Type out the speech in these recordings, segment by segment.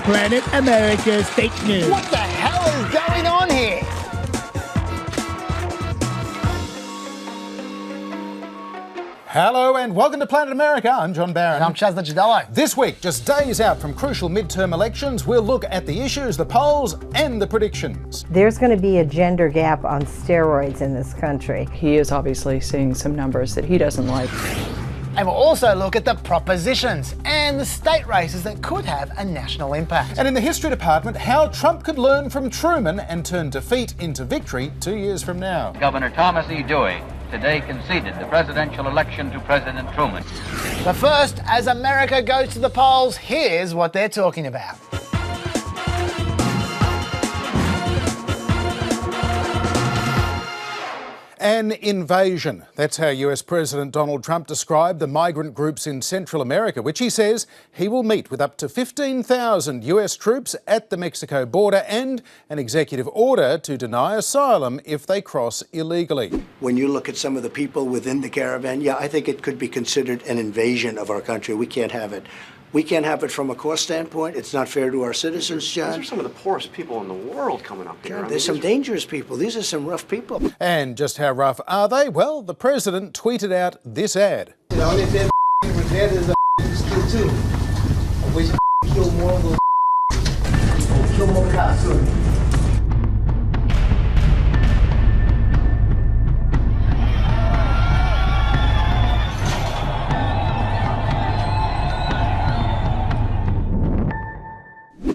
Planet America's fake news. What the hell is going on here? Hello and welcome to Planet America. I'm John Barron. And I'm Chaz Gidello. This week, just days out from crucial midterm elections, we'll look at the issues, the polls and the predictions. There's going to be a gender gap on steroids in this country. He is obviously seeing some numbers that he doesn't like. And we'll also look at the propositions and the state races that could have a national impact. And in the history department, how Trump could learn from Truman and turn defeat into victory 2 years from now. Governor Thomas E. Dewey today conceded the presidential election to President Truman. But first, as America goes to the polls, here's what they're talking about. An invasion. That's how US President Donald Trump described the migrant groups in Central America, which he says he will meet with up to 15,000 US troops at the Mexico border and an executive order to deny asylum if they cross illegally. When you look at some of the people within the caravan, yeah, I think it could be considered an invasion of our country. We can't have it. We can't have it from a cost standpoint. It's not fair to our citizens, John. These are some of the poorest people in the world coming up here. God, there's some dangerous people. These are some rough people. And just how rough are they? Well, the president tweeted out this ad. The only thing was dead is still too. I wish kill more of those kill more cops too.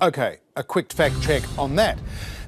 Okay, a quick fact check on that.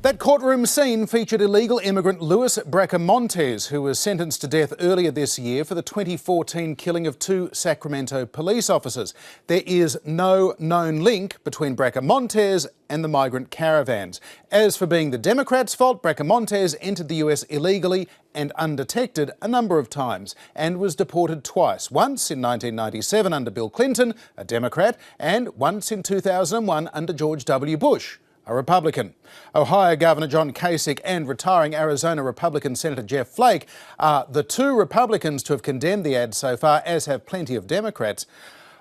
That courtroom scene featured illegal immigrant Luis Bracamontes, who was sentenced to death earlier this year for the 2014 killing of 2 Sacramento police officers. There is no known link between Bracamontes and the migrant caravans. As for being the Democrats' fault, Bracamontes entered the US illegally and undetected a number of times and was deported twice, once in 1997 under Bill Clinton, a Democrat, and once in 2001 under George W. Bush, a Republican. Ohio Governor John Kasich and retiring Arizona Republican Senator Jeff Flake are the 2 Republicans to have condemned the ad so far, as have plenty of Democrats.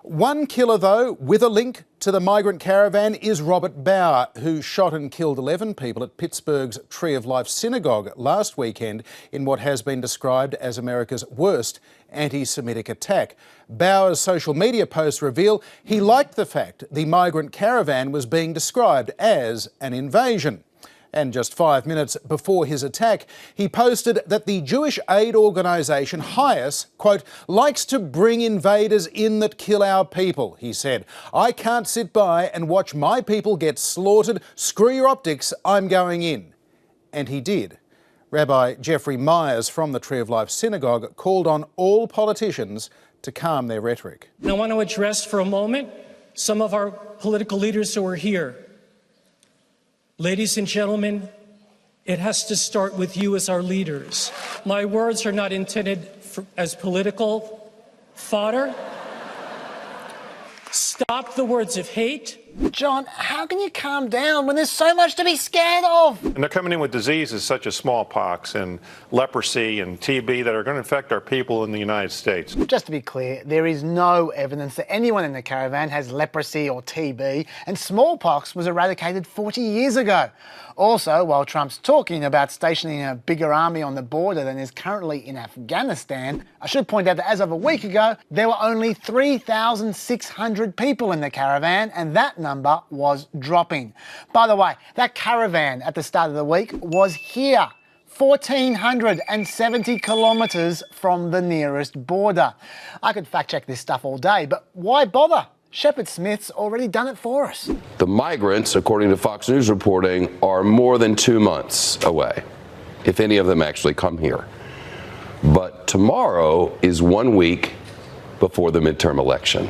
One killer, though, with a link to the migrant caravan is Robert Bauer, who shot and killed 11 people at Pittsburgh's Tree of Life synagogue last weekend in what has been described as America's worst anti-Semitic attack. Bauer's social media posts reveal he liked the fact the migrant caravan was being described as an invasion. And just 5 minutes before his attack, he posted that the Jewish aid organisation HIAS, quote, likes to bring invaders in that kill our people, he said. I can't sit by and watch my people get slaughtered. Screw your optics, I'm going in. And he did. Rabbi Jeffrey Myers from the Tree of Life synagogue called on all politicians to calm their rhetoric. I want to address for a moment some of our political leaders who are here. Ladies and gentlemen, it has to start with you as our leaders. My words are not intended as political fodder. Stop the words of hate. John, how can you calm down when there's so much to be scared of? And they're coming in with diseases such as smallpox and leprosy and TB that are going to affect our people in the United States. Just to be clear, there is no evidence that anyone in the caravan has leprosy or TB, and smallpox was eradicated 40 years ago. Also, while Trump's talking about stationing a bigger army on the border than is currently in Afghanistan, I should point out that as of a week ago, there were only 3,600 people in the caravan, and that number was dropping. By the way, that caravan at the start of the week was here, 1,470 kilometres from the nearest border. I could fact check this stuff all day, but why bother? Shepard Smith's already done it for us. The migrants, according to Fox News reporting, are more than 2 months away, if any of them actually come here. But tomorrow is 1 week before the midterm election,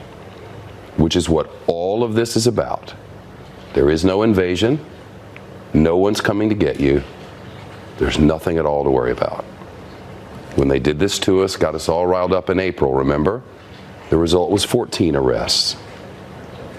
which is what all of this is about. There is no invasion. No one's coming to get you. There's nothing at all to worry about. When they did this to us, got us all riled up in April, remember? The result was 14 arrests.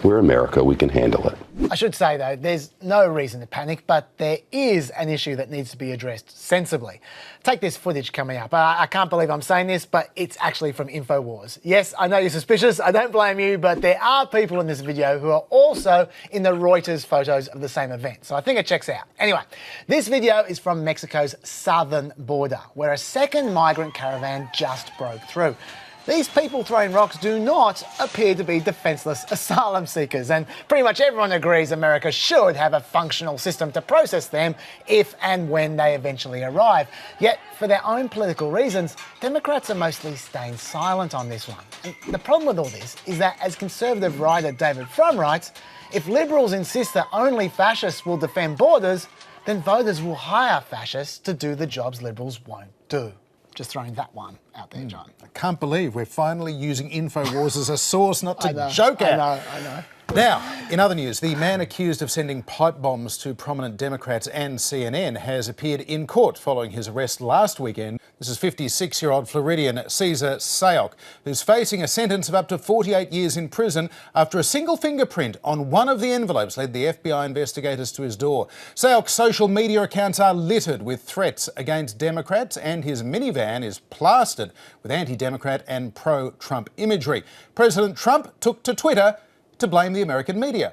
We're America, we can handle it. I should say though, there's no reason to panic, but there is an issue that needs to be addressed sensibly. Take this footage coming up. I can't believe I'm saying this, but it's actually from InfoWars. Yes, I know you're suspicious, I don't blame you, but there are people in this video who are also in the Reuters photos of the same event, so I think it checks out. Anyway, this video is from Mexico's southern border, where a second migrant caravan just broke through. These people throwing rocks do not appear to be defenceless asylum seekers, and pretty much everyone agrees America should have a functional system to process them if and when they eventually arrive. Yet, for their own political reasons, Democrats are mostly staying silent on this one. And the problem with all this is that, as conservative writer David Frum writes, if Liberals insist that only fascists will defend borders, then voters will hire fascists to do the jobs Liberals won't do. Just throwing that one out there, John. I can't believe we're finally using InfoWars as a source not to joke at. I know. Now, in other news, the man accused of sending pipe bombs to prominent Democrats and CNN has appeared in court following his arrest last weekend. This is 56-year-old Floridian Cesar Sayok, who's facing a sentence of up to 48 years in prison after a single fingerprint on one of the envelopes led the FBI investigators to his door. Sayok's social media accounts are littered with threats against Democrats, and his minivan is plastered with anti-Democrat and pro-Trump imagery. President Trump took to Twitter to blame the American media.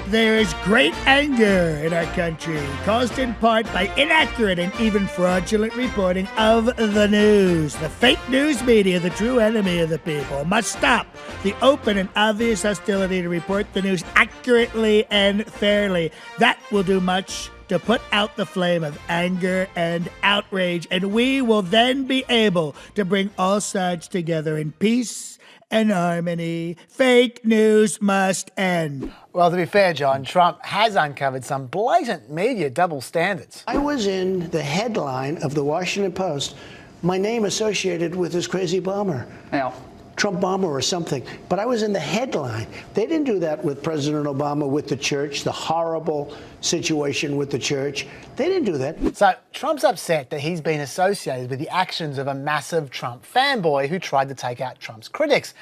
There is great anger in our country, caused in part by inaccurate and even fraudulent reporting of the news. The fake news media, the true enemy of the people, must stop the open and obvious hostility to report the news accurately and fairly. That will do much to put out the flame of anger and outrage, and we will then be able to bring all sides together in peace and harmony. Fake news must end. Well, to be fair, John, Trump has uncovered some blatant media double standards. I was in the headline of the Washington Post, my name associated with this crazy bomber. Now, Trump bomber or something. But I was in the headline. They didn't do that with President Obama, with the church, the horrible situation with the church. They didn't do that. So Trump's upset that he's been associated with the actions of a massive Trump fanboy who tried to take out Trump's critics.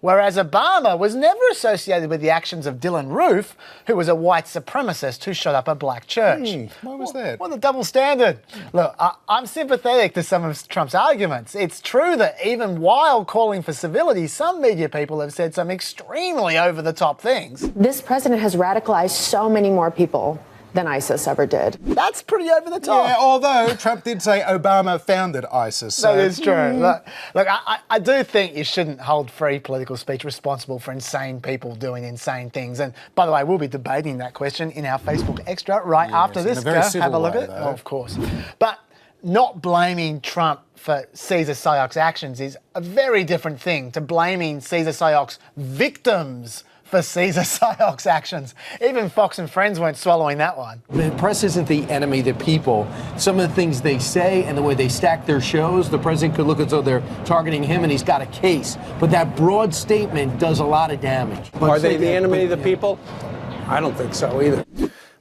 Whereas Obama was never associated with the actions of Dylan Roof, who was a white supremacist who shot up a black church. Why was that? Well, the double standard. Look, I'm sympathetic to some of Trump's arguments. It's true that even while calling for civility, some media people have said some extremely over-the-top things. This president has radicalized so many more people than ISIS ever did. That's pretty over the top. Yeah, although Trump did say Obama founded ISIS. So. That is true. Look, I do think you shouldn't hold free political speech responsible for insane people doing insane things. And by the way, we'll be debating that question in our Facebook Extra right after this. In a very Go civil have a look way, at it. though. Oh, of course. But not blaming Trump for Cesar Sayok's actions is a very different thing to blaming Cesar Sayok's victims for Cesar Sayok's actions. Even Fox and Friends weren't swallowing that one. The press isn't the enemy of the people. Some of the things they say and the way they stack their shows, the president could look as though they're targeting him and he's got a case. But that broad statement does a lot of damage. Are they the enemy of the people? I don't think so either.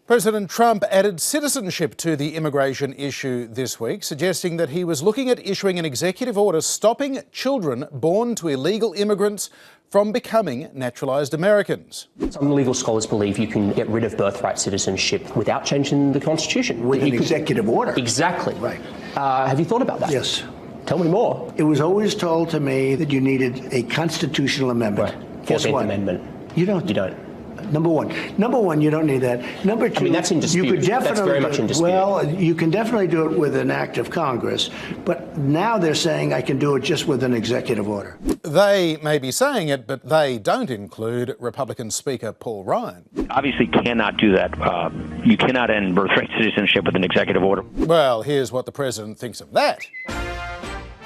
President Trump added citizenship to the immigration issue this week, suggesting that he was looking at issuing an executive order stopping children born to illegal immigrants from becoming naturalised Americans. Some legal scholars believe you can get rid of birthright citizenship without changing the Constitution. With an executive order. Exactly. Right. Have you thought about that? Yes. Tell me more. It was always told to me that you needed a constitutional amendment. Right. Guess 14th what? Amendment. You don't. You don't. Number one, you don't need that. Number two, I mean, that's in dispute. you could definitely That's very much in dispute. Well, you can definitely do it with an act of Congress, but now they're saying I can do it just with an executive order. They may be saying it, but they don't include Republican Speaker Paul Ryan. Obviously cannot do that. You cannot end birthright citizenship with an executive order. Well, here's what the president thinks of that.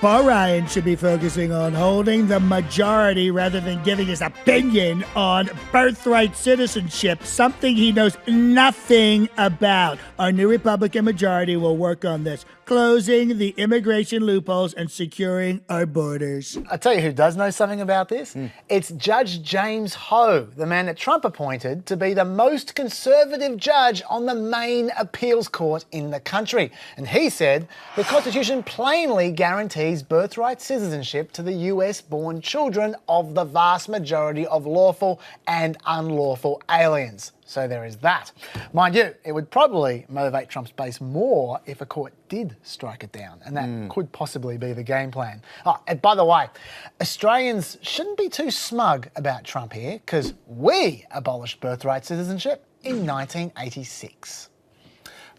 Paul Ryan should be focusing on holding the majority rather than giving his opinion on birthright citizenship, something he knows nothing about. Our new Republican majority will work on this, closing the immigration loopholes and securing our borders. I'll tell you who does know something about this. It's Judge James Ho, the man that Trump appointed to be the most conservative judge on the main appeals court in the country. And he said the Constitution plainly guarantees birthright citizenship to the US-born children of the vast majority of lawful and unlawful aliens. So there is that. Mind you, it would probably motivate Trump's base more if a court did strike it down, and that could possibly be the game plan. Oh, and by the way, Australians shouldn't be too smug about Trump here, because we abolished birthright citizenship in 1986.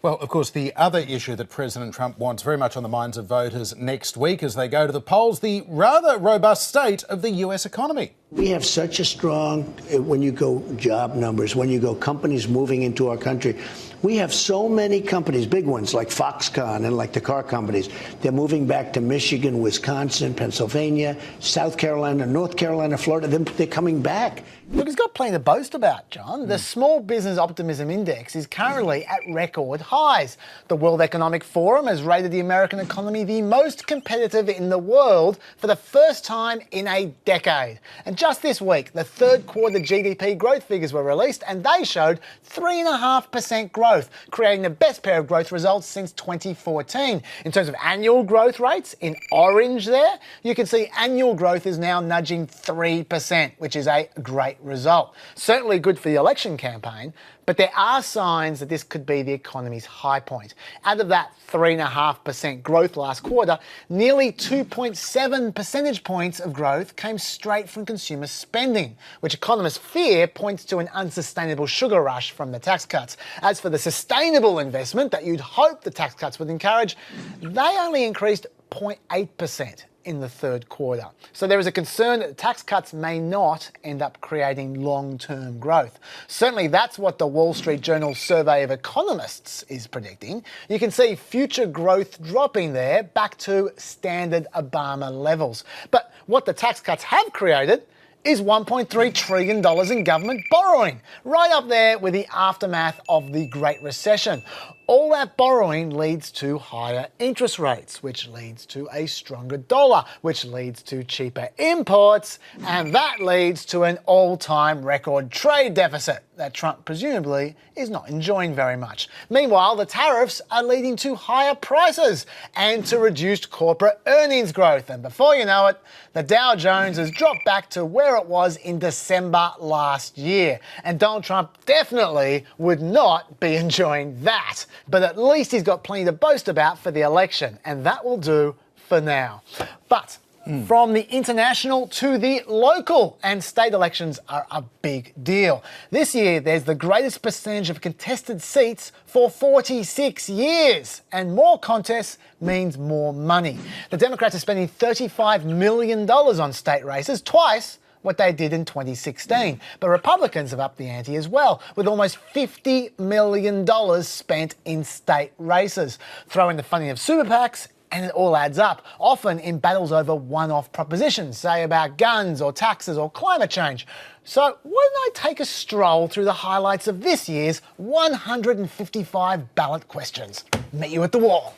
Well, of course, the other issue that President Trump wants very much on the minds of voters next week as they go to the polls, the rather robust state of the US economy. We have such a strong, when you go job numbers, when you go companies moving into our country, we have so many companies, big ones like Foxconn and like the car companies. They're moving back to Michigan, Wisconsin, Pennsylvania, South Carolina, North Carolina, Florida. They're coming back. Look, he's got plenty to boast about, John. The Small Business Optimism Index is currently at record highs. The World Economic Forum has rated the American economy the most competitive in the world for the first time in a decade. And just this week, the third quarter GDP growth figures were released, and they showed 3.5% growth, creating the best pair of growth results since 2014. In terms of annual growth rates, in orange there, you can see annual growth is now nudging 3%, which is a great result. Certainly good for the election campaign, but there are signs that this could be the economy's high point. Out of that 3.5% growth last quarter, nearly 2.7 percentage points of growth came straight from consumer spending, which economists fear points to an unsustainable sugar rush from the tax cuts. As for the sustainable investment that you'd hope the tax cuts would encourage, they only increased 0.8% in the third quarter. So there is a concern that the tax cuts may not end up creating long-term growth. Certainly that's what the Wall Street Journal survey of economists is predicting. You can see future growth dropping there back to standard Obama levels. But what the tax cuts have created is $1.3 trillion in government borrowing, right up there with the aftermath of the Great Recession. All that borrowing leads to higher interest rates, which leads to a stronger dollar, which leads to cheaper imports, and that leads to an all-time record trade deficit that Trump presumably is not enjoying very much. Meanwhile, the tariffs are leading to higher prices and to reduced corporate earnings growth. And before you know it, the Dow Jones has dropped back to where it was in December last year. And Donald Trump definitely would not be enjoying that. But at least he's got plenty to boast about for the election, and that will do for now. But from the international to the local, and state elections are a big deal. This year, there's the greatest percentage of contested seats for 46 years, and more contests means more money. The Democrats are spending $35 million on state races, twice what they did in 2016. But Republicans have upped the ante as well, with almost $50 million spent in state races. Throw in the funding of super PACs, and it all adds up, often in battles over one-off propositions, say about guns or taxes or climate change. So why don't I take a stroll through the highlights of this year's 155 ballot questions? Meet you at the wall.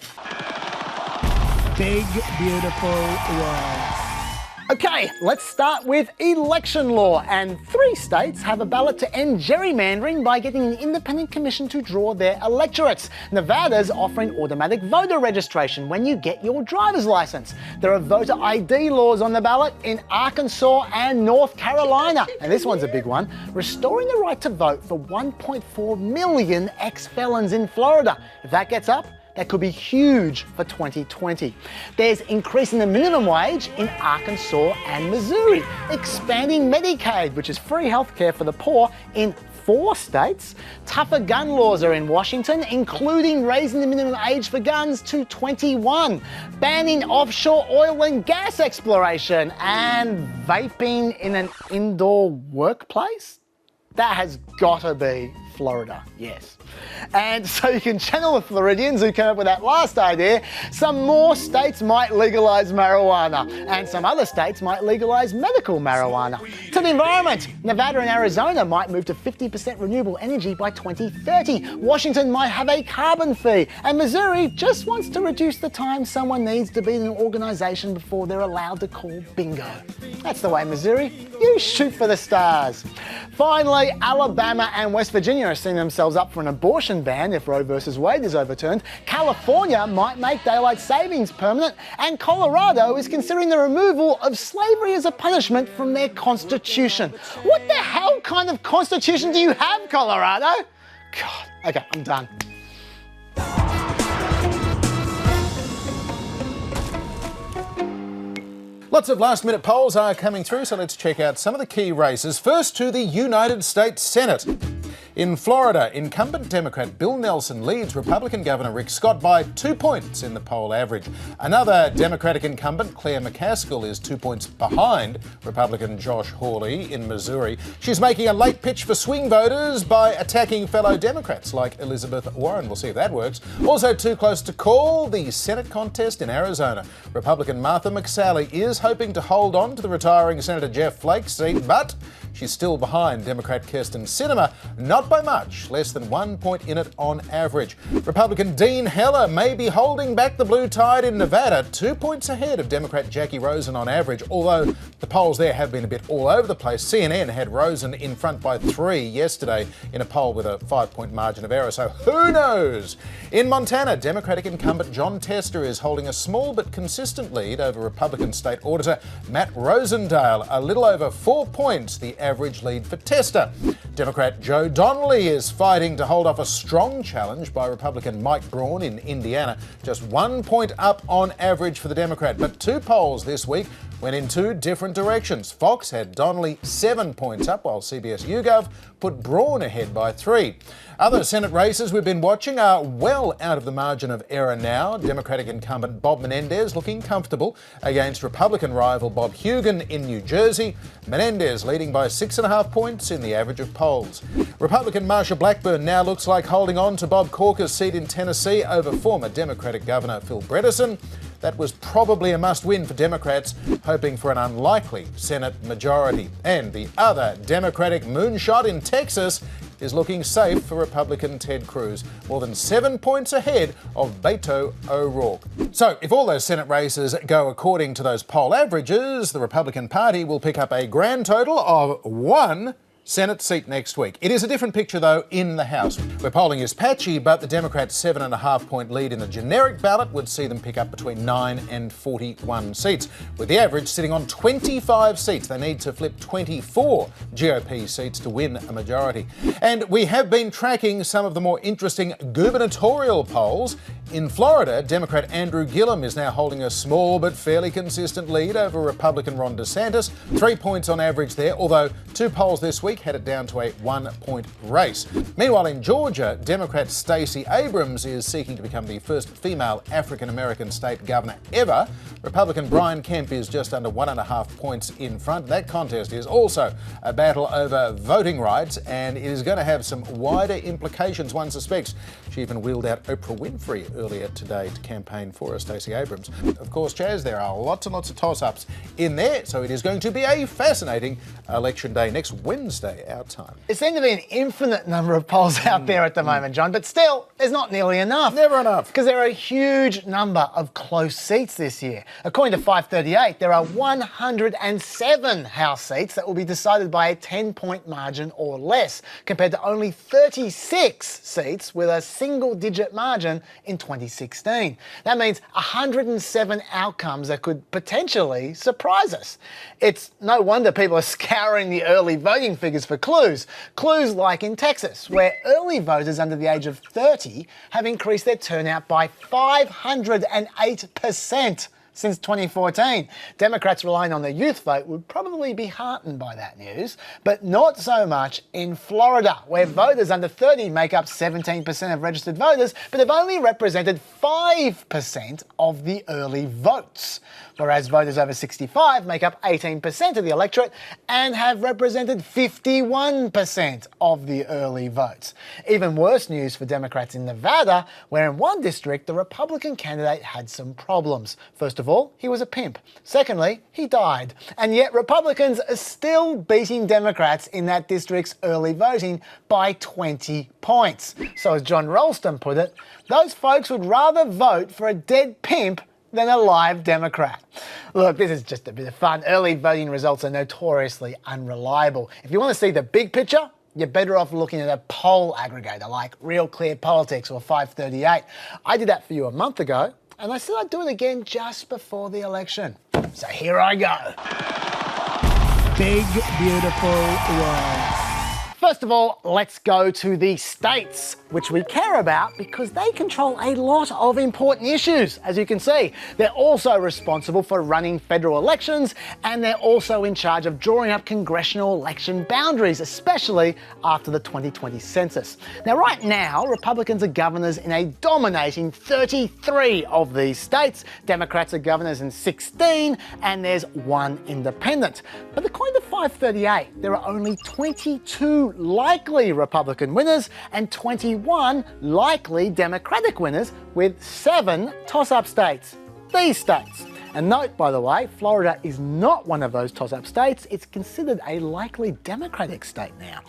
Big, beautiful wall. Okay, let's start with election law. And 3 states have a ballot to end gerrymandering by getting an independent commission to draw their electorates. Nevada's offering automatic voter registration when you get your driver's license. There are voter ID laws on the ballot in Arkansas and North Carolina. And this one's a big one, restoring the right to vote for 1.4 million ex-felons in Florida. If that gets up, that could be huge for 2020. There's increasing the minimum wage in Arkansas and Missouri, expanding Medicaid, which is free healthcare for the poor, in 4 states. Tougher gun laws are in Washington, including raising the minimum age for guns to 21, banning offshore oil and gas exploration, and vaping in an indoor workplace. That has gotta be Florida, yes. And so you can channel the Floridians who came up with that last idea. Some more states might legalise marijuana, and some other states might legalise medical marijuana. To the environment, Nevada and Arizona might move to 50% renewable energy by 2030. Washington might have a carbon fee, and Missouri just wants to reduce the time someone needs to be in an organisation before they're allowed to call bingo. That's the way, Missouri. You shoot for the stars. Finally, Alabama and West Virginia are setting themselves up for an abortion ban if Roe v. Wade is overturned. California might make daylight savings permanent, and Colorado is considering the removal of slavery as a punishment from their constitution. What the hell What kind of constitution do you have, Colorado? God, okay, I'm done. Lots of last-minute polls are coming through, so let's check out some of the key races. First to the United States Senate. In Florida, incumbent Democrat Bill Nelson leads Republican Governor Rick Scott by 2 points in the poll average. Another Democratic incumbent, Claire McCaskill, is 2 points behind Republican Josh Hawley in Missouri. She's making a late pitch for swing voters by attacking fellow Democrats like Elizabeth Warren. We'll see if that works. Also too close to call, the Senate contest in Arizona. Republican Martha McSally is hoping to hold on to the retiring Senator Jeff Flake's seat, but she's still behind Democrat Kirsten Sinema, not by much, less than 1 point in it on average. Republican Dean Heller may be holding back the blue tide in Nevada, 2 points ahead of Democrat Jackie Rosen on average, although the polls there have been a bit all over the place. CNN had Rosen in front by 3 yesterday in a poll with a 5-point margin of error, so who knows? In Montana, Democratic incumbent John Tester is holding a small but consistent lead over Republican State Auditor Matt Rosendale, a little over 4 points the average lead for Tester. Democrat Joe Donnelly is fighting to hold off a strong challenge by Republican Mike Braun in Indiana, just 1 point up on average for the Democrat. But two polls this week went in two different directions. Fox had Donnelly 7 points up, while CBS YouGov put Braun ahead by 3. Other Senate races we've been watching are well out of the margin of error now. Democratic incumbent Bob Menendez looking comfortable against Republican rival Bob Hugin in New Jersey. Menendez leading by 6.5 points in the average of polls. Republican Marsha Blackburn now looks like holding on to Bob Corker's seat in Tennessee over former Democratic Governor Phil Bredesen. That was probably a must-win for Democrats, hoping for an unlikely Senate majority. And the other Democratic moonshot in Texas is looking safe for Republican Ted Cruz, more than 7 points ahead of Beto O'Rourke. So if all those Senate races go according to those poll averages, the Republican Party will pick up a grand total of 1 Senate seat next week. It is a different picture, though, in the House, where polling is patchy, but the Democrats' 7.5 point lead in the generic ballot would see them pick up between 9 and 41 seats, with the average sitting on 25 seats. They need to flip 24 GOP seats to win a majority. And we have been tracking some of the more interesting gubernatorial polls. In Florida, Democrat Andrew Gillum is now holding a small but fairly consistent lead over Republican Ron DeSantis, 3 points on average there, although two polls this week had it down to a 1 point race. Meanwhile, in Georgia, Democrat Stacey Abrams is seeking to become the first female African-American state governor ever. Republican Brian Kemp is just under 1.5 points in front. That contest is also a battle over voting rights, and it is going to have some wider implications, one suspects. She even wheeled out Oprah Winfrey earlier today to campaign for Stacey Abrams. Of course, Chaz, there are lots and lots of toss-ups in there, so it is going to be a fascinating election day next Wednesday, our time. There seems to be an infinite number of polls out there at the moment, John, but still, there's not nearly enough. Never enough. Because there are a huge number of close seats this year. According to 538, there are 107 House seats that will be decided by a 10-point margin or less, compared to only 36 seats with a single-digit margin in 2016. That means 107 outcomes that could potentially surprise us. It's no wonder people are scouring the early voting figures for clues. Clues like in Texas, where early voters under the age of 30 have increased their turnout by 508% since 2014. Democrats relying on the youth vote would probably be heartened by that news, but not so much in Florida, where voters under 30 make up 17% of registered voters, but have only represented 5% of the early votes, whereas voters over 65 make up 18% of the electorate and have represented 51% of the early votes. Even worse news for Democrats in Nevada, where in one district the Republican candidate had some problems. First of all, he was a pimp. Secondly, he died. And yet Republicans are still beating Democrats in that district's early voting by 20 points. So as John Ralston put it, those folks would rather vote for a dead pimp than a live Democrat. Look, this is just a bit of fun. Early voting results are notoriously unreliable. If you want to see the big picture, you're better off looking at a poll aggregator like Real Clear Politics or 538. I did that for you a month ago, and I said I'd do it again just before the election. So here I go. Big, beautiful world. first of all, let's go to the states, which we care about because they control a lot of important issues. As you can see, they're also responsible for running federal elections, and they're also in charge of drawing up congressional election boundaries, especially after the 2020 census. Now, right now, Republicans are governors in a dominating 33 of these states. Democrats are governors in 16, and there's one independent. But according to 538, there are only 22 likely Republican winners and 21 likely Democratic winners, with 7 toss-up states. These states. And note, by the way, Florida is not one of those toss-up states. It's considered a likely Democratic state now.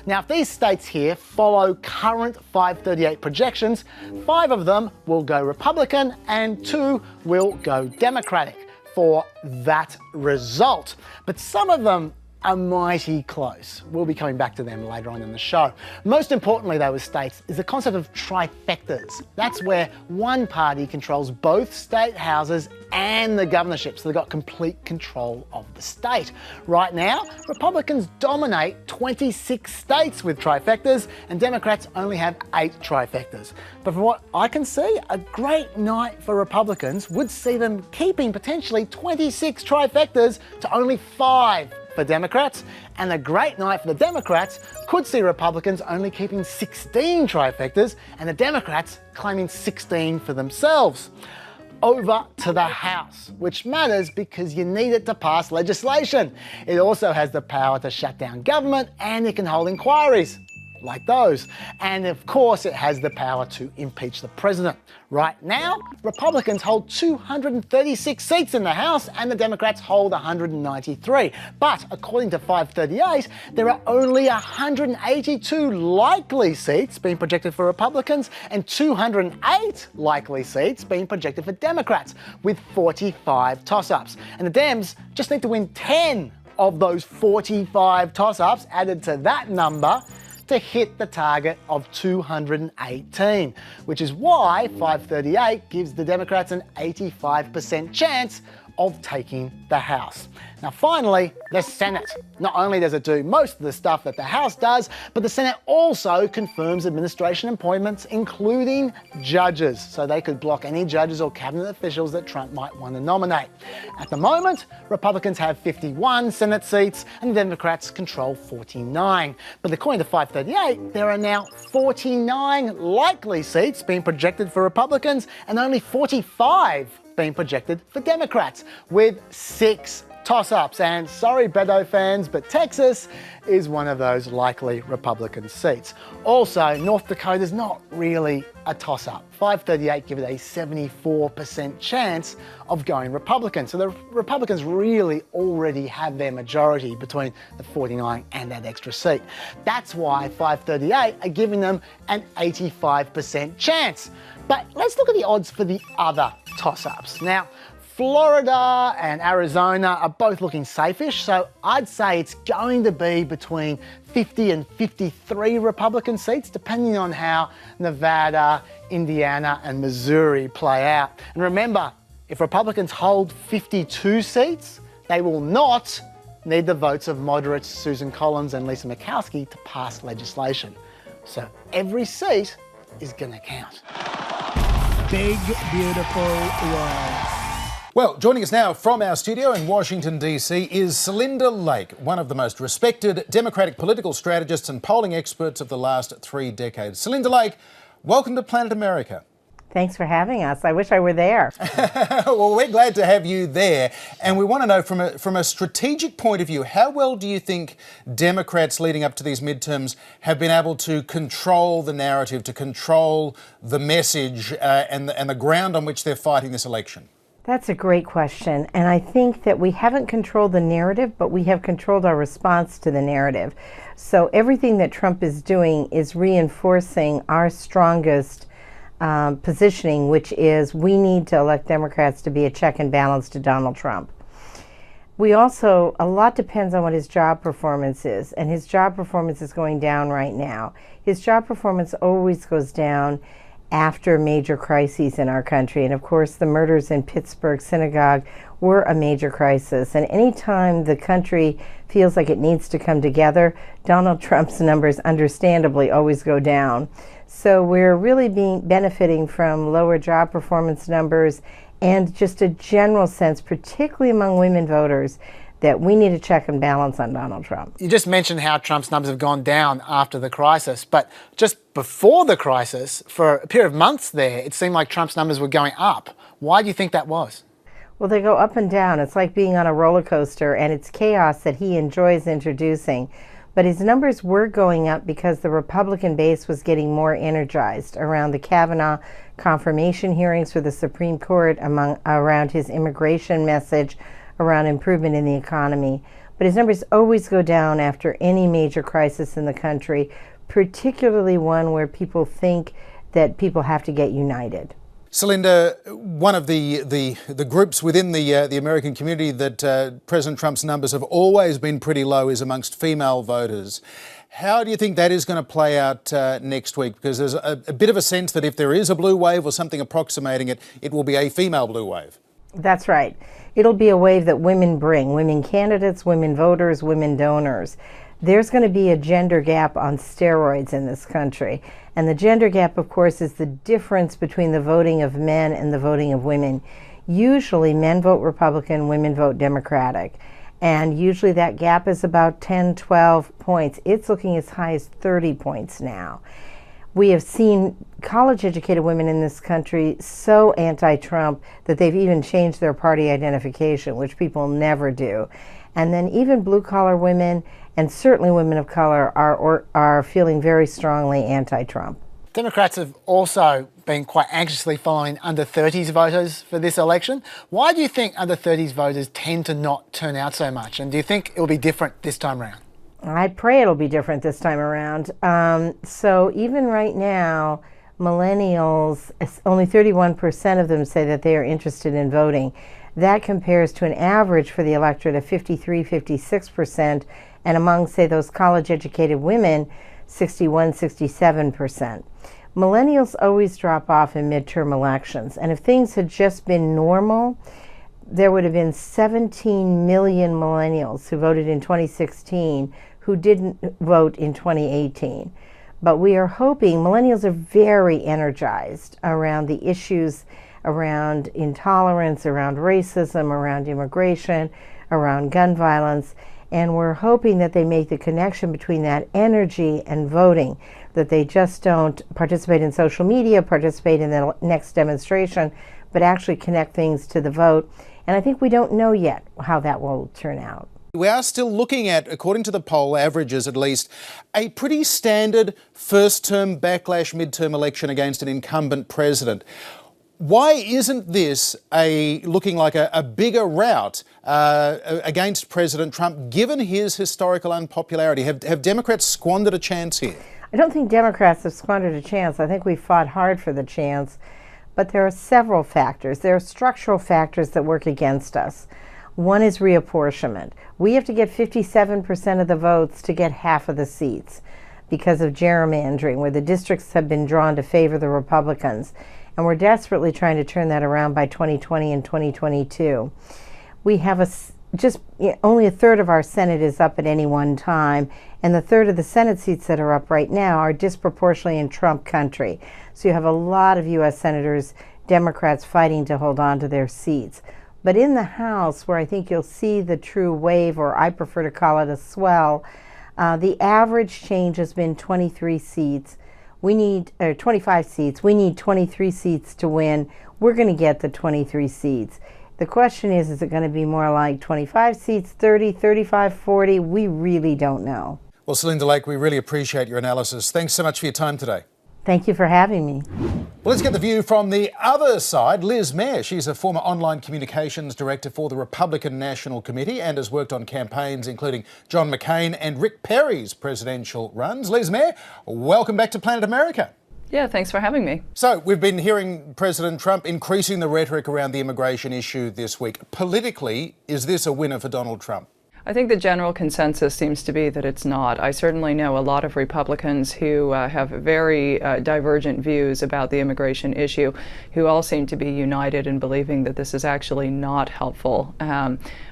Now, if these states here follow current 538 projections, 5 of them will go Republican and 2 will go Democratic for that result. But some of them are mighty close. We'll be coming back to them later on in the show. Most importantly, though, with states is the concept of trifectas. That's where one party controls both state houses and the governorship, so they've got complete control of the state. Right now, Republicans dominate 26 states with trifectas, and Democrats only have 8 trifectas. But from what I can see, a great night for Republicans would see them keeping potentially 26 trifectas to only 5 for Democrats, and a great night for the Democrats could see Republicans only keeping 16 trifectas and the Democrats claiming 16 for themselves. Over to the House, which matters because you need it to pass legislation. It also has the power to shut down government, and it can hold inquiries like those. And of course, it has the power to impeach the president. Right now, Republicans hold 236 seats in the House and the Democrats hold 193. But according to 538, there are only 182 likely seats being projected for Republicans and 208 likely seats being projected for Democrats, with 45 toss-ups. And the Dems just need to win 10 of those 45 toss-ups added to that number to hit the target of 218, which is why 538 gives the Democrats an 85% chance of taking the House. Now finally, the Senate. Not only does it do most of the stuff that the House does, but the Senate also confirms administration appointments, including judges, so they could block any judges or cabinet officials that Trump might want to nominate. At the moment, Republicans have 51 Senate seats and the Democrats control 49. But according to 538, there are now 49 likely seats being projected for Republicans and only 45 being projected for Democrats, with 6 toss-ups. And sorry, Beto fans, but Texas is one of those likely Republican seats. Also, North Dakota is not really a toss-up. 538 give it a 74% chance of going Republican. So the Republicans really already have their majority between the 49 and that extra seat. That's why 538 are giving them an 85% chance. But let's look at the odds for the other toss-ups. Now, Florida and Arizona are both looking safe-ish, so I'd say it's going to be between 50 and 53 Republican seats, depending on how Nevada, Indiana, and Missouri play out. And remember, if Republicans hold 52 seats, they will not need the votes of moderates Susan Collins and Lisa Murkowski to pass legislation. So every seat is going to count. Big, beautiful world. Well, joining us now from our studio in Washington, D.C. is Celinda Lake, one of the most respected Democratic political strategists and polling experts of the last 3 decades. Celinda Lake, welcome to Planet America. Thanks for having us. I wish I were there. Well, we're glad to have you there. And we want to know from a strategic point of view, how well do you think Democrats leading up to these midterms have been able to control the narrative, to control the message and the ground on which they're fighting this election? That's a great question. And I think that we haven't controlled the narrative, but we have controlled our response to the narrative. So everything that Trump is doing is reinforcing our strongest positioning, which is we need to elect Democrats to be a check and balance to Donald Trump. We also, a lot depends on what his job performance is, and his job performance is going down right now. His job performance always goes down after major crises in our country. And of course, the murders in Pittsburgh synagogue were a major crisis. And anytime the country feels like it needs to come together, Donald Trump's numbers understandably always go down. So we're really benefiting from lower job performance numbers and just a general sense, particularly among women voters, that we need a check and balance on Donald Trump. You just mentioned how Trump's numbers have gone down after the crisis, but just before the crisis, for a period of months there, it seemed like Trump's numbers were going up. Why do you think that was? Well, they go up and down. It's like being on a roller coaster, and it's chaos that he enjoys introducing. But his numbers were going up because the Republican base was getting more energized around the Kavanaugh confirmation hearings for the Supreme Court, around his immigration message, around improvement in the economy. But his numbers always go down after any major crisis in the country, particularly one where people think that people have to get united. Celinda, one of the groups within the American community that President Trump's numbers have always been pretty low is amongst female voters. How do you think that is going to play out next week? Because there's a bit of a sense that if there is a blue wave or something approximating it, it will be a female blue wave. That's right. It'll be a wave that women bring, women candidates, women voters, women donors. There's going to be a gender gap on steroids in this country. And the gender gap, of course, is the difference between the voting of men and the voting of women. Usually men vote Republican, women vote Democratic. And usually that gap is about 10, 12 points. It's looking as high as 30 points now. We have seen college-educated women in this country so anti-Trump that they've even changed their party identification, which people never do. And then even blue-collar women and certainly women of color are feeling very strongly anti-Trump. Democrats have also been quite anxiously following under-30s voters for this election. Why do you think under-30s voters tend to not turn out so much? And do you think it will be different this time around? I pray it'll be different this time around. So even right now, millennials, only 31% of them say that they are interested in voting. That compares to an average for the electorate of 53, 56%, and among, say, those college-educated women, 61, 67%. Millennials always drop off in midterm elections, and if things had just been normal, there would have been 17 million millennials who voted in 2016 who didn't vote in 2018. But we are hoping, millennials are very energized around the issues around intolerance, around racism, around immigration, around gun violence, and we're hoping that they make the connection between that energy and voting, that they just don't participate in social media, participate in the next demonstration, but actually connect things to the vote. And I think we don't know yet how that will turn out. We are still looking at, according to the poll averages at least, a pretty standard first-term backlash midterm election against an incumbent president. Why isn't this looking like a bigger rout against President Trump, given his historical unpopularity? Have Democrats squandered a chance here? I don't think Democrats have squandered a chance. I think we fought hard for the chance. But there are several factors. There are structural factors that work against us. One is reapportionment. We have to get 57% of the votes to get half of the seats because of gerrymandering, where the districts have been drawn to favor the Republicans. And we're desperately trying to turn that around by 2020 and 2022. We have only a third of our Senate is up at any one time, and the third of the Senate seats that are up right now are disproportionately in Trump country. So you have a lot of U.S. senators, Democrats, fighting to hold on to their seats. But in the House, where I think you'll see the true wave, or I prefer to call it a swell, the average change has been 23 seats. We need 25 seats. We need 23 seats to win. We're going to get the 23 seats. The question is it going to be more like 25 seats, 30, 35, 40? We really don't know. Well, Celinda Lake, we really appreciate your analysis. Thanks so much for your time today. Thank you for having me. Well, let's get the view from the other side. Liz Mayer, she's a former online communications director for the Republican National Committee and has worked on campaigns including John McCain and Rick Perry's presidential runs. Liz Mayer, welcome back to Planet America. Yeah, thanks for having me. So we've been hearing President Trump increasing the rhetoric around the immigration issue this week. Politically, is this a winner for Donald Trump? I think the general consensus seems to be that it's not. I certainly know a lot of Republicans who have very divergent views about the immigration issue, who all seem to be united in believing that this is actually not helpful.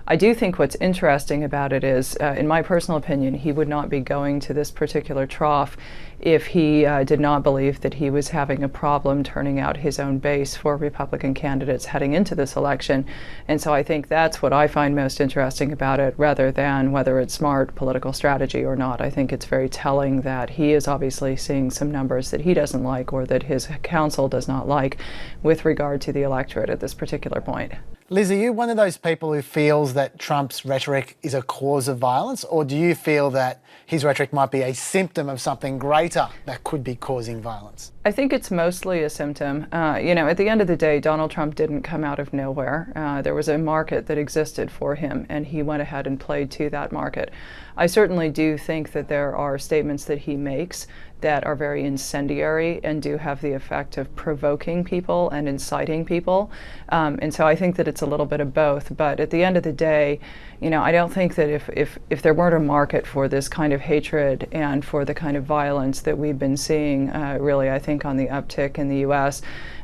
I do think what's interesting about it is, in my personal opinion, he would not be going to this particular trough if he did not believe that he was having a problem turning out his own base for Republican candidates heading into this election. And so I think that's what I find most interesting about it, rather than whether it's smart political strategy or not. I think it's very telling that he is obviously seeing some numbers that he doesn't like, or that his counsel does not like, with regard to the electorate at this particular point. Liz, are you one of those people who feels that Trump's rhetoric is a cause of violence, or do you feel that his rhetoric might be a symptom of something greater that could be causing violence? I think it's mostly a symptom. At the end of the day, Donald Trump didn't come out of nowhere. There was a market that existed for him, and he went ahead and played to that market. I certainly do think that there are statements that he makes that are very incendiary and do have the effect of provoking people and inciting people. And so I think that it's a little bit of both. But at the end of the day, I don't think that if there weren't a market for this kind of hatred and for the kind of violence that we've been seeing, really, I think, on the uptick in the U.S.,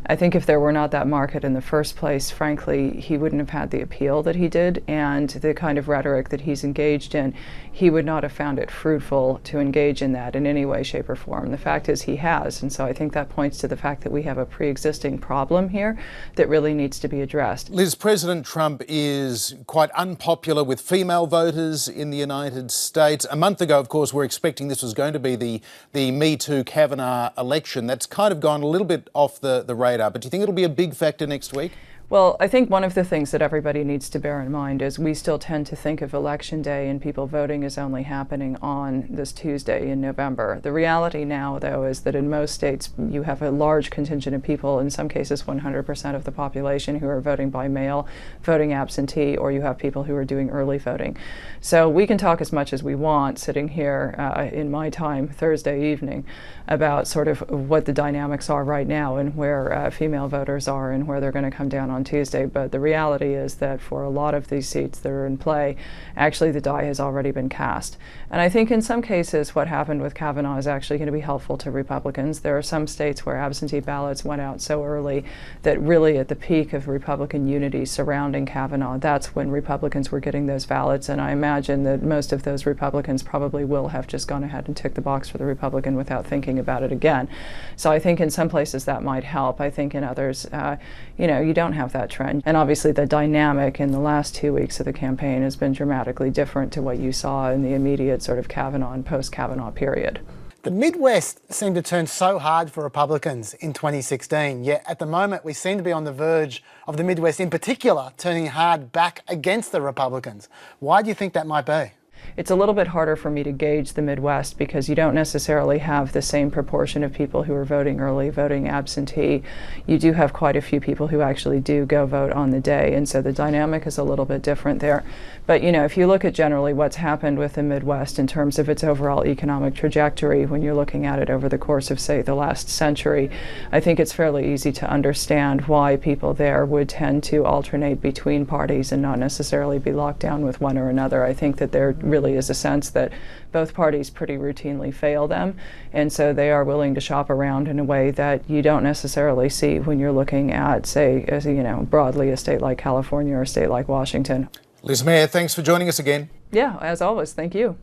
I think if there were not that market in the first place, frankly, he wouldn't have had the appeal that he did, and the kind of rhetoric that he's engaged in, he would not have found it fruitful to engage in that in any way, shape, or form. The fact is he has, and so I think that points to the fact that we have a pre-existing problem here that really needs to be addressed. Liz, President Trump is quite unpopular with female voters in the United States. A month ago, of course, we're expecting this was going to be the Me Too Kavanaugh election. That's kind of gone a little bit off the radar. But do you think it'll be a big factor next week? Well, I think one of the things that everybody needs to bear in mind is we still tend to think of Election Day and people voting as only happening on this Tuesday in November. The reality now, though, is that in most states you have a large contingent of people, in some cases 100% of the population, who are voting by mail, voting absentee, or you have people who are doing early voting. So we can talk as much as we want sitting here in my time Thursday evening about sort of what the dynamics are right now and where female voters are and where they're going to come down on Tuesday, but the reality is that for a lot of these seats that are in play, actually the die has already been cast. And I think in some cases what happened with Kavanaugh is actually going to be helpful to Republicans. There are some states where absentee ballots went out so early that really at the peak of Republican unity surrounding Kavanaugh, that's when Republicans were getting those ballots, and I imagine that most of those Republicans probably will have just gone ahead and ticked the box for the Republican without thinking about it again. So I think in some places that might help. I think in others, you don't have that trend. And obviously the dynamic in the last 2 weeks of the campaign has been dramatically different to what you saw in the immediate sort of Kavanaugh and post-Kavanaugh period. The Midwest seemed to turn so hard for Republicans in 2016, yet at the moment we seem to be on the verge of the Midwest in particular turning hard back against the Republicans. Why do you think that might be? It's a little bit harder for me to gauge the Midwest because you don't necessarily have the same proportion of people who are voting early, voting absentee. You do have quite a few people who actually do go vote on the day, and so the dynamic is a little bit different there. But if you look at generally what's happened with the Midwest in terms of its overall economic trajectory, when you're looking at it over the course of, say, the last century, I think it's fairly easy to understand why people there would tend to alternate between parties and not necessarily be locked down with one or another. I think that there really is a sense that both parties pretty routinely fail them, and so they are willing to shop around in a way that you don't necessarily see when you're looking at, say, broadly a state like California or a state like Washington. Liz Mayer, thanks for joining us again. Yeah, as always, thank you.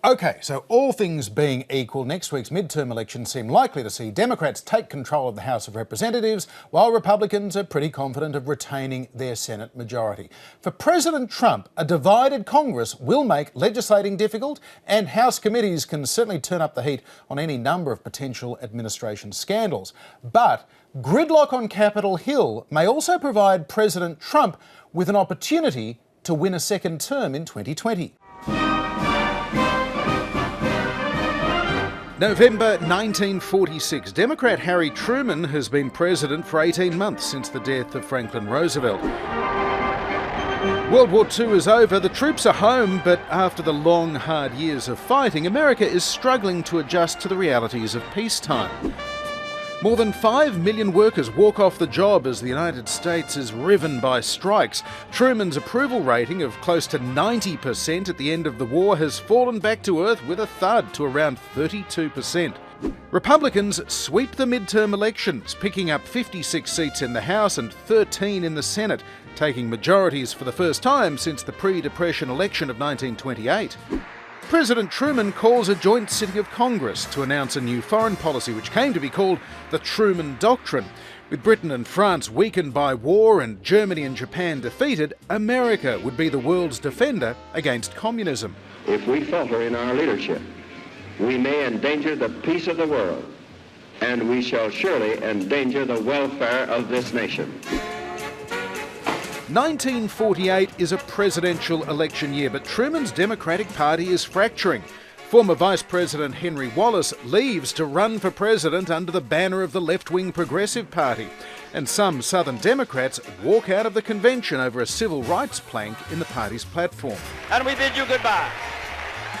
OK, so all things being equal, next week's midterm elections seem likely to see Democrats take control of the House of Representatives, while Republicans are pretty confident of retaining their Senate majority. For President Trump, a divided Congress will make legislating difficult, and House committees can certainly turn up the heat on any number of potential administration scandals. But gridlock on Capitol Hill may also provide President Trump with an opportunity to win a second term in 2020. November 1946. Democrat Harry Truman has been president for 18 months since the death of Franklin Roosevelt. World War II is over, the troops are home, but after the long, hard years of fighting, America is struggling to adjust to the realities of peacetime. More than 5 million workers walk off the job as the United States is riven by strikes. Truman's approval rating of close to 90% at the end of the war has fallen back to earth with a thud to around 32%. Republicans sweep the midterm elections, picking up 56 seats in the House and 13 in the Senate, taking majorities for the first time since the pre-Depression election of 1928. President Truman calls a joint sitting of Congress to announce a new foreign policy which came to be called the Truman Doctrine. With Britain and France weakened by war and Germany and Japan defeated, America would be the world's defender against communism. If we falter in our leadership, we may endanger the peace of the world, and we shall surely endanger the welfare of this nation. 1948 is a presidential election year, but Truman's Democratic Party is fracturing. Former Vice President Henry Wallace leaves to run for president under the banner of the left-wing Progressive Party, and some Southern Democrats walk out of the convention over a civil rights plank in the party's platform. And we bid you goodbye.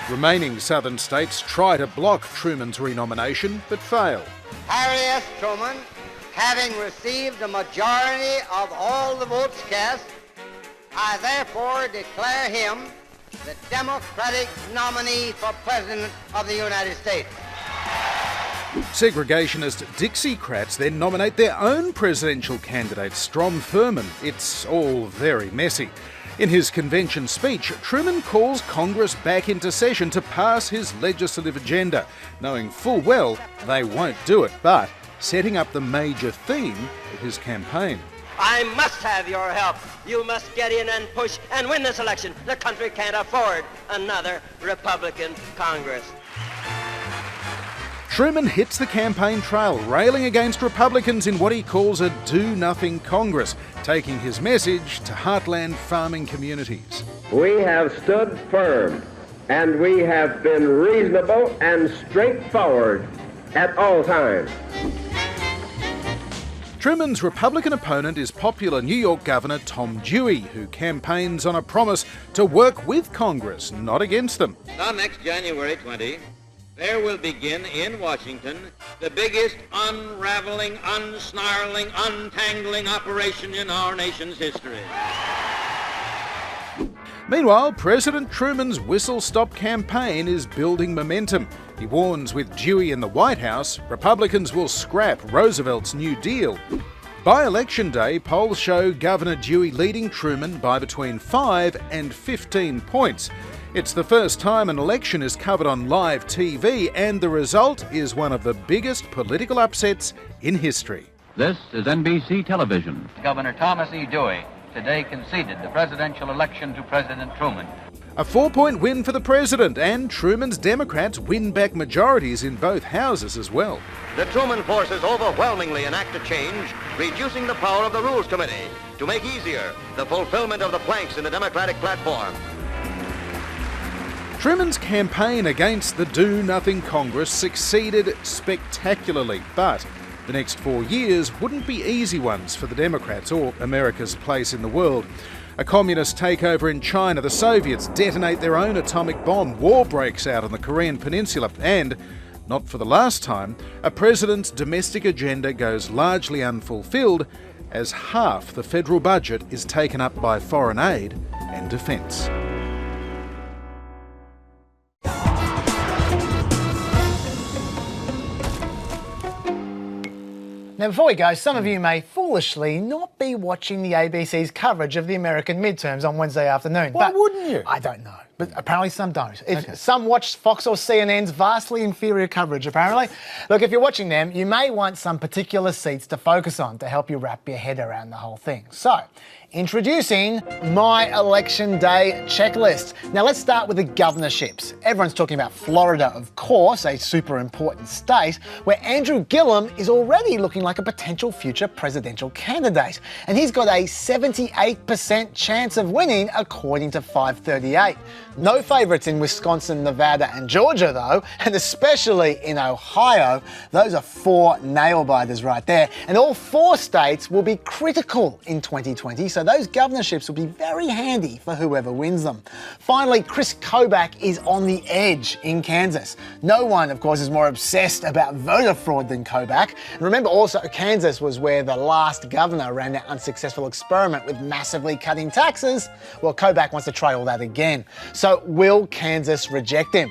Remaining Southern states try to block Truman's renomination, but fail. Harry S. Truman, having received the majority of all the votes cast, I therefore declare him the Democratic nominee for President of the United States. Segregationist Dixiecrats then nominate their own presidential candidate, Strom Thurmond. It's all very messy. In his convention speech, Truman calls Congress back into session to pass his legislative agenda, knowing full well they won't do it, but setting up the major theme of his campaign. I must have your help. You must get in and push and win this election. The country can't afford another Republican Congress. Truman hits the campaign trail, railing against Republicans in what he calls a do-nothing Congress, taking his message to heartland farming communities. We have stood firm, and we have been reasonable and straightforward at all times. Truman's Republican opponent is popular New York Governor Tom Dewey, who campaigns on a promise to work with Congress, not against them. Now, next January 20, there will begin in Washington the biggest unraveling, unsnarling, untangling operation in our nation's history. Meanwhile, President Truman's whistle-stop campaign is building momentum. He warns with Dewey in the White House, Republicans will scrap Roosevelt's New Deal. By Election Day, polls show Governor Dewey leading Truman by between 5 and 15 points. It's the first time an election is covered on live TV, and the result is one of the biggest political upsets in history. This is NBC Television. Governor Thomas E. Dewey today conceded the presidential election to President Truman. A 4-point win for the president, and Truman's Democrats win back majorities in both houses as well. The Truman forces overwhelmingly enact a change, reducing the power of the Rules Committee to make easier the fulfillment of the planks in the Democratic platform. Truman's campaign against the do-nothing Congress succeeded spectacularly, but the next 4 years wouldn't be easy ones for the Democrats or America's place in the world. A communist takeover in China, the Soviets detonate their own atomic bomb, war breaks out on the Korean Peninsula, and, not for the last time, a president's domestic agenda goes largely unfulfilled as half the federal budget is taken up by foreign aid and defence. Now, before we go, some of you may foolishly not be watching the ABC's coverage of the American midterms on Wednesday afternoon. Why wouldn't you? I don't know, but apparently some don't. Some watch Fox or CNN's vastly inferior coverage, apparently. Look, if you're watching them, you may want some particular seats to focus on to help you wrap your head around the whole thing. So, introducing my Election Day checklist. Now let's start with the governorships. Everyone's talking about Florida, of course, a super important state where Andrew Gillum is already looking like a potential future presidential candidate. And he's got a 78% chance of winning according to 538. No favourites in Wisconsin, Nevada and Georgia though, and especially in Ohio. Those are 4 nail-biters right there. And all 4 states will be critical in 2020, so those governorships will be very handy for whoever wins them. Finally, Chris Kobach is on the edge in Kansas. No one, of course, is more obsessed about voter fraud than Kobach. And remember also, Kansas was where the last governor ran that unsuccessful experiment with massively cutting taxes. Well, Kobach wants to try all that again. So will Kansas reject him?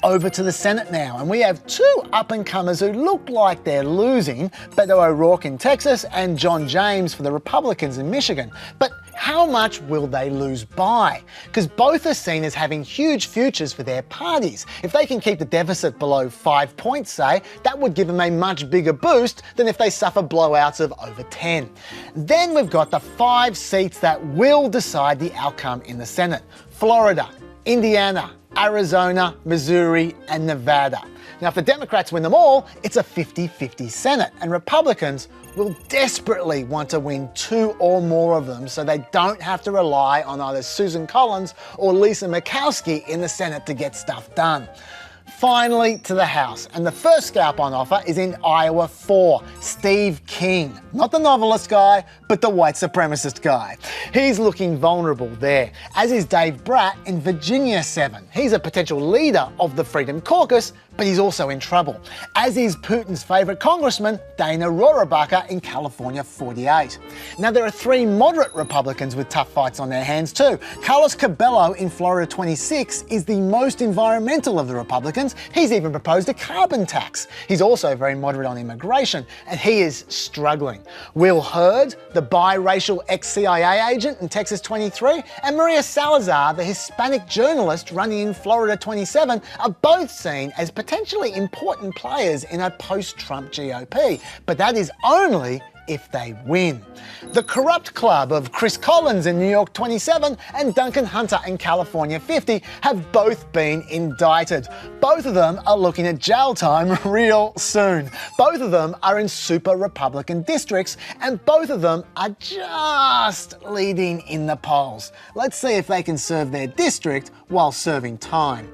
Over to the Senate now, and we have two up-and-comers who look like they're losing, Beto O'Rourke in Texas and John James for the Republicans in Michigan. But how much will they lose by? Because both are seen as having huge futures for their parties. If they can keep the deficit below 5 points, say, that would give them a much bigger boost than if they suffer blowouts of over 10. Then we've got the 5 seats that will decide the outcome in the Senate: Florida, Indiana, Arizona, Missouri, and Nevada. Now, if the Democrats win them all, it's a 50-50 Senate, and Republicans will desperately want to win 2 or more of them so they don't have to rely on either Susan Collins or Lisa Murkowski in the Senate to get stuff done. Finally, to the House, and the first scalp on offer is in Iowa 4, Steve King. Not the novelist guy, but the white supremacist guy. He's looking vulnerable there, as is Dave Bratt in Virginia 7. He's a potential leader of the Freedom Caucus, but he's also in trouble, as is Putin's favourite congressman, Dana Rohrabacher in California 48. Now, there are 3 moderate Republicans with tough fights on their hands too. Carlos Cabello in Florida 26 is the most environmental of the Republicans. He's even proposed a carbon tax. He's also very moderate on immigration, and he is struggling. Will Hurd, the biracial ex-CIA agent in Texas 23, and Maria Salazar, the Hispanic journalist running in Florida 27, are both seen as potentially important players in a post-Trump GOP, but that is only if they win. The corrupt club of Chris Collins in New York 27 and Duncan Hunter in California 50 have both been indicted. Both of them are looking at jail time real soon. Both of them are in super Republican districts, and both of them are just leading in the polls. Let's see if they can serve their district while serving time.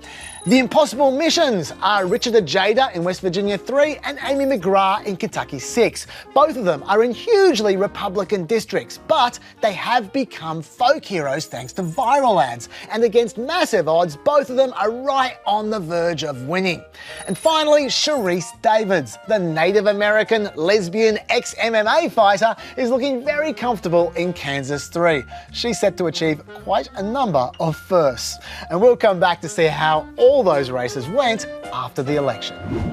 The impossible missions are Richard Ojeda in West Virginia 3 and Amy McGrath in Kentucky 6. Both of them are in hugely Republican districts, but they have become folk heroes thanks to viral ads. And against massive odds, both of them are right on the verge of winning. And finally, Sharice Davids, the Native American lesbian ex-MMA fighter, is looking very comfortable in Kansas 3. She's set to achieve quite a number of firsts. And we'll come back to see how all those races went after the election.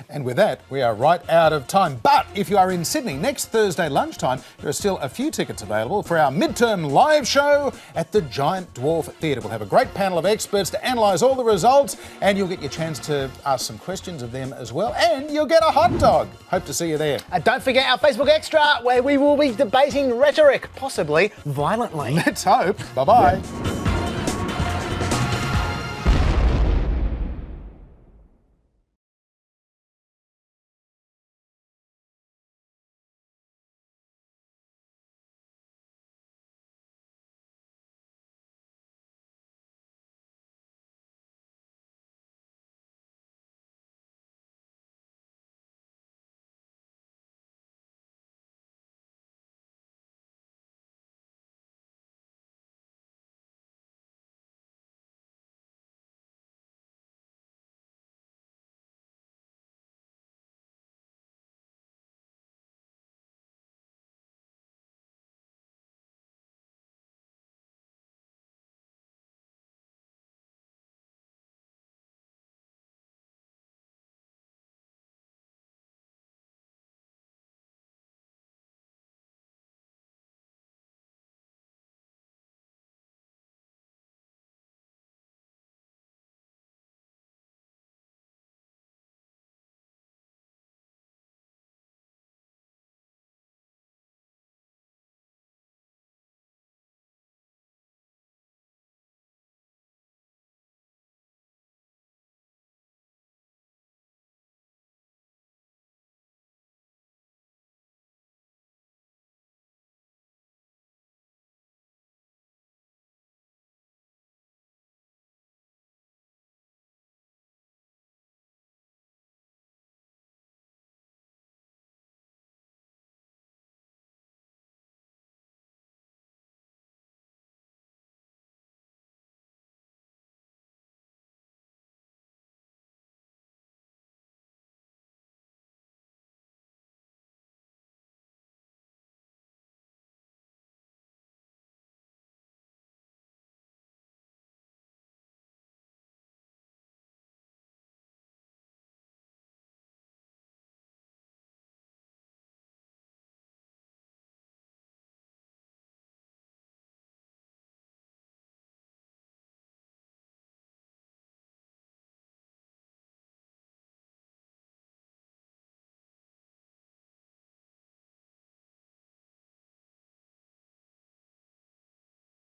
And with that, we are right out of time. But if you are in Sydney next Thursday lunchtime, there are still a few tickets available for our midterm live show at the Giant Dwarf Theatre. We'll have a great panel of experts to analyse all the results, and you'll get your chance to ask some questions of them as well, and you'll get a hot dog. Hope to see you there. And don't forget our Facebook Extra, where we will be debating rhetoric, possibly violently. Let's hope. Bye-bye.